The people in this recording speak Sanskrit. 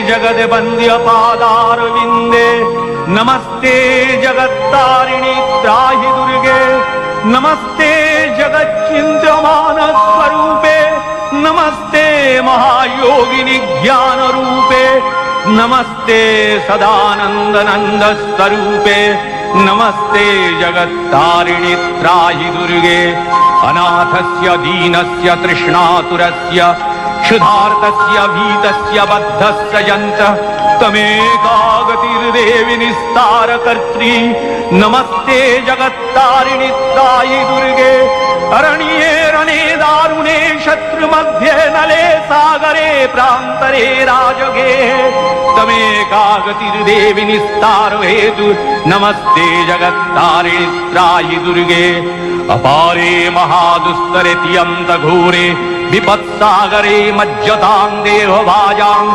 जगद्वन्द्य पादारविन्दे नमस्ते जगत्तारिणि त्राहि दुर्गे नमस्ते जगच्चिन्त्यमान स्वरूपे नमस्ते महायोगिनि ज्ञान रूपे नमस्ते सदानंद नंद स्वरूपे नमस्ते जगत्तारिणि त्राहि दुर्गे अनाथस्य दीनस्य तृष्णातुरस्य क्षुधार्तस्य भीतस्य बद्धस्य यन्तः तमेकागतिर्देवि निस्तारकर्त्री नमस्ते जगत्तारिणि त्राहि दुर्गे अरण्ये रणे दारुणे शत्रुमध्ये नले सागरे प्रान्तरे राजगे तमेकागतिर्देवि निस्तार हेतु नमस्ते जगत्तारिणि त्राहि दुर्गे अपारे महादुस्तरे तियन्त घोरे विपत्सागरे मज्जतां देहभाजां